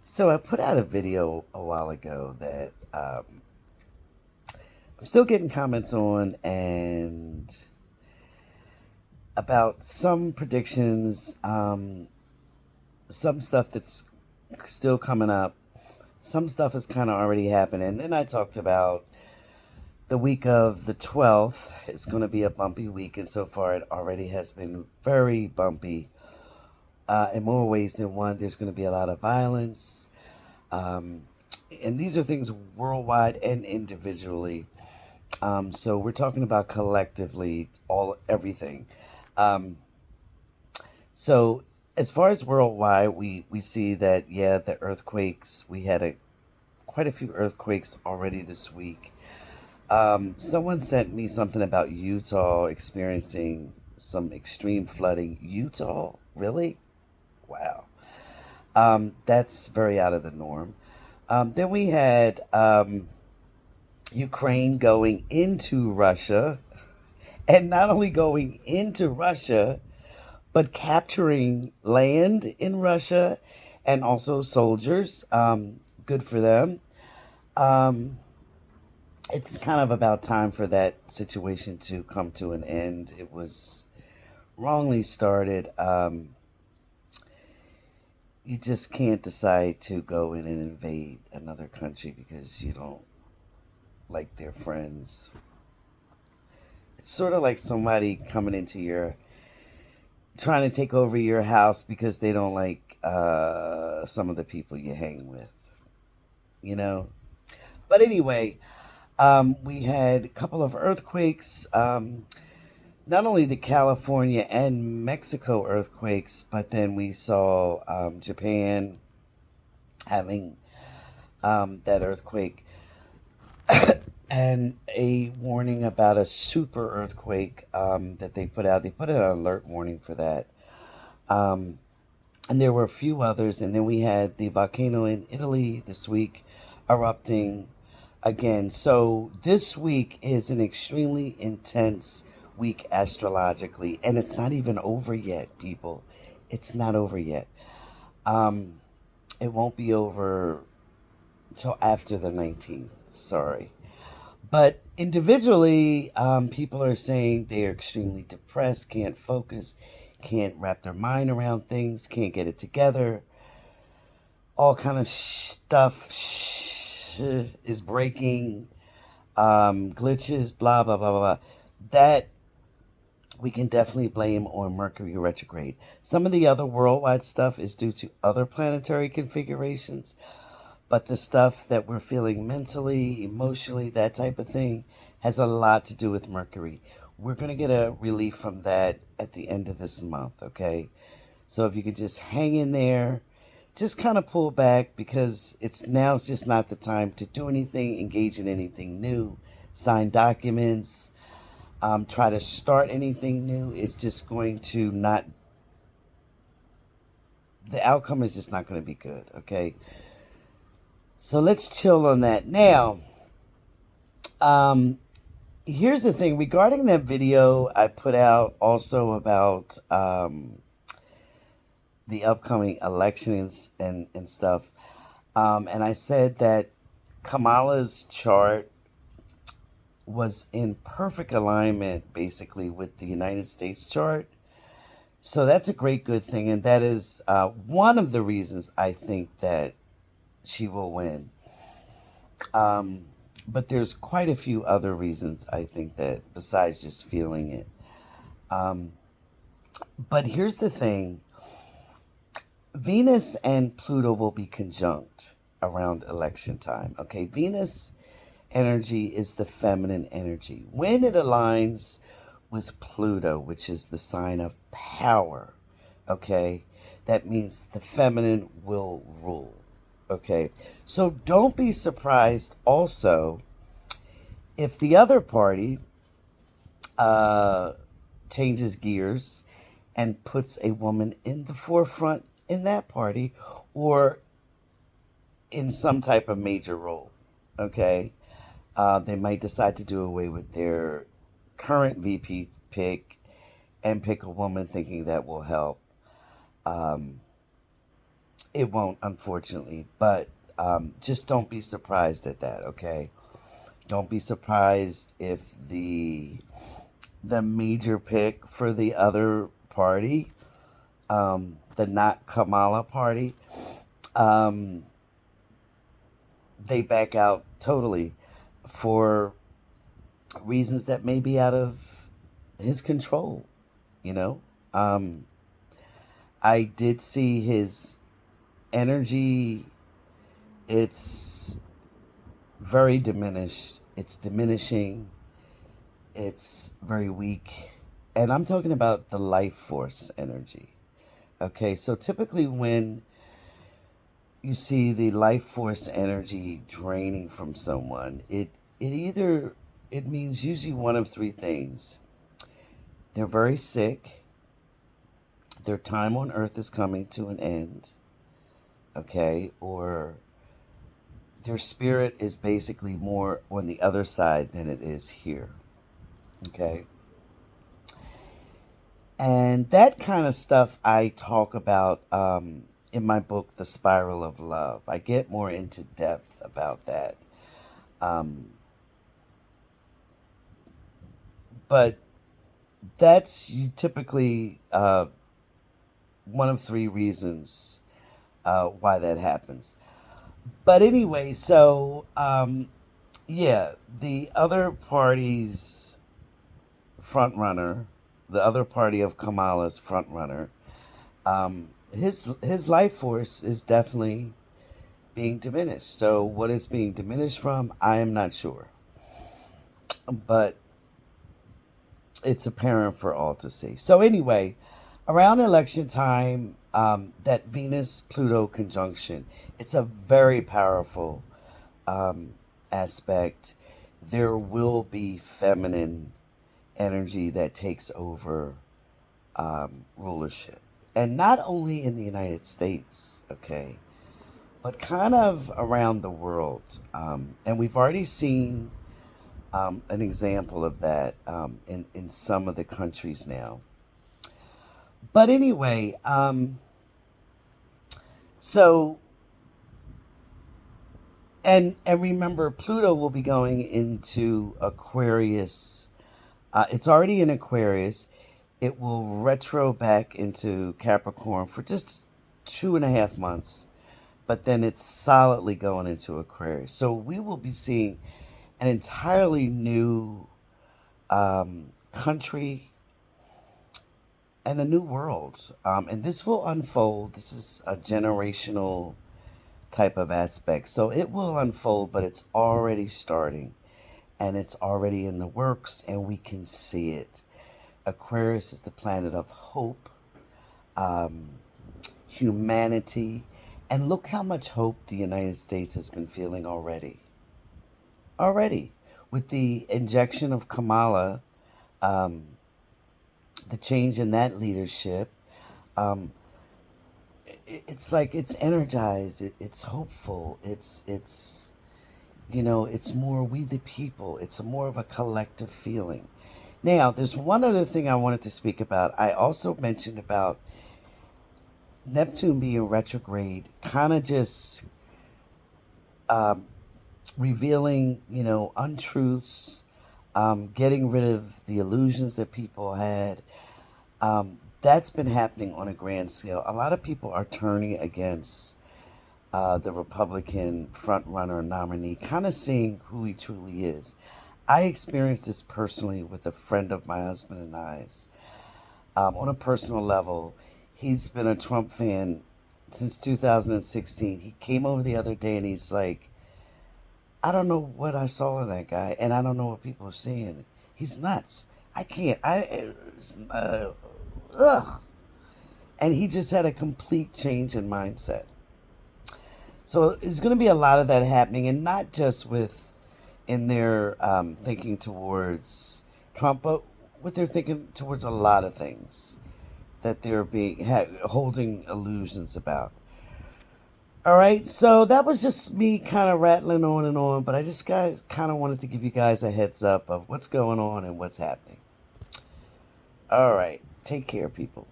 So I put out a video a while ago that I'm still getting comments on and about some predictions, some stuff that's still coming up, some stuff is kind of already happening. And then I talked about the week of the 12th. It's going to be a bumpy week, and so far it already has been very bumpy. In more ways than one, there's going to be a lot of violence. Um, and these are things worldwide and individually. So we're talking about collectively everything. Um, so as far as worldwide, we see that the earthquakes. We had quite a few earthquakes already this week. Someone sent me something about Utah experiencing some extreme flooding. Utah, really? Wow. That's very out of the norm. Then we had Ukraine going into Russia, and not only going into Russia, but capturing land in Russia and also soldiers. Good for them. Um, it's kind of about time for that situation to come to an end. It was wrongly started. You just can't decide to go in and invade another country because you don't like their friends. It's sort of like somebody coming into your trying to take over your house because they don't like some of the people you hang with, you know. But anyway, we had a couple of earthquakes. Not only the California and Mexico earthquakes, but then we saw Japan having that earthquake and a warning about a super earthquake that they put out. They put an alert warning for that. Um, and there were a few others. And then we had the volcano in Italy this week erupting again. So this week is an extremely intense week astrologically. And it's not even over yet, people. It's not over yet. Um, it won't be over till after the 19th. Sorry. But individually, people are saying they're extremely depressed, can't focus, can't wrap their mind around things, can't get it together. All kind of stuff is breaking, glitches, blah blah blah blah blah. That we can definitely blame on Mercury retrograde. Some of the other worldwide stuff is due to other planetary configurations, but the stuff that we're feeling mentally, emotionally, that type of thing, has a lot to do with Mercury. We're going to get a relief from that at the end of this month, okay? So if you could just hang in there, just kind of pull back because now's just not the time to do anything, engage in anything new, sign documents, try to start anything new. It's just going to not, the outcome is just not going to be good, okay? So let's chill on that. Now, um, here's the thing regarding that video I put out also about the upcoming elections and stuff. And I said that Kamala's chart was in perfect alignment basically with the United States chart. So that's a great good thing. And that is one of the reasons I think that she will win. Um, but there's quite a few other reasons I think that besides just feeling it. Um, but here's the thing Venus and Pluto will be conjunct around election time. Okay, Venus energy is the feminine energy. When it aligns with Pluto, which is the sign of power, okay, that means the feminine will rule. Okay, so don't be surprised also if the other party uh, changes gears and puts a woman in the forefront in that party or in some type of major role. Okay, they might decide to do away with their current VP pick and pick a woman thinking that will help. Um, It won't, unfortunately, but just don't be surprised at that, okay? Don't be surprised if the major pick for the other party, the not Kamala party, um, they back out totally for reasons that may be out of his control, you know? Um, I did see his energy. It's very diminished. It's diminishing. It's very weak. And I'm talking about the life force energy. Okay, so typically when you see the life force energy draining from someone, it means usually one of three things. They're very sick, their time on earth is coming to an end, okay, or their spirit is basically more on the other side than it is here, okay? And that kind of stuff I talk about in my book, The Spiral of Love. I get more into depth about that. Um, but that's typically one of three reasons why that happens. But anyway, so yeah, the other party's front runner, the other party of Kamala's front runner, his life force is definitely being diminished. So what it's being diminished from, I am not sure, but it's apparent for all to see. So anyway, around election time, that Venus Pluto conjunction, it's a very powerful um, aspect. There will be feminine energy that takes over rulership. And not only in the United States, okay, but kind of around the world. And we've already seen an example of that in some of the countries now. But anyway, so and remember, Pluto will be going into Aquarius. It's already in Aquarius. It will retro back into Capricorn for just 2.5 months, but then it's solidly going into Aquarius. So we will be seeing an entirely new country and a new world. And this will unfold. This is a generational type of aspect. So it will unfold, but it's already starting and it's already in the works, and we can see it. Aquarius is the planet of hope, um, humanity, and look how much hope the United States has been feeling already. Already, with the injection of Kamala, um, the change in that leadership, um, it's like it's energized. It's hopeful. It's it's more we the people. It's more of a collective feeling. Now, there's one other thing I wanted to speak about. I also mentioned about Neptune being retrograde, kind of just um, revealing, untruths, getting rid of the illusions that people had. That's been happening on a grand scale. A lot of people are turning against the Republican frontrunner nominee, kind of seeing who he truly is. I experienced this personally with a friend of my husband and I's. On a personal level, he's been a Trump fan since 2016. He came over the other day and he's like, I don't know what I saw in that guy, and I don't know what people are seeing. He's nuts. I can't. Ugh. And he just had a complete change in mindset. So there's going to be a lot of that happening, and not just with in their thinking towards Trump, but what they're thinking towards a lot of things that they're holding illusions about. All right, so that was just me kind of rattling on and on, but I just guys kind of wanted to give you guys a heads up of what's going on and what's happening. All right, take care, people.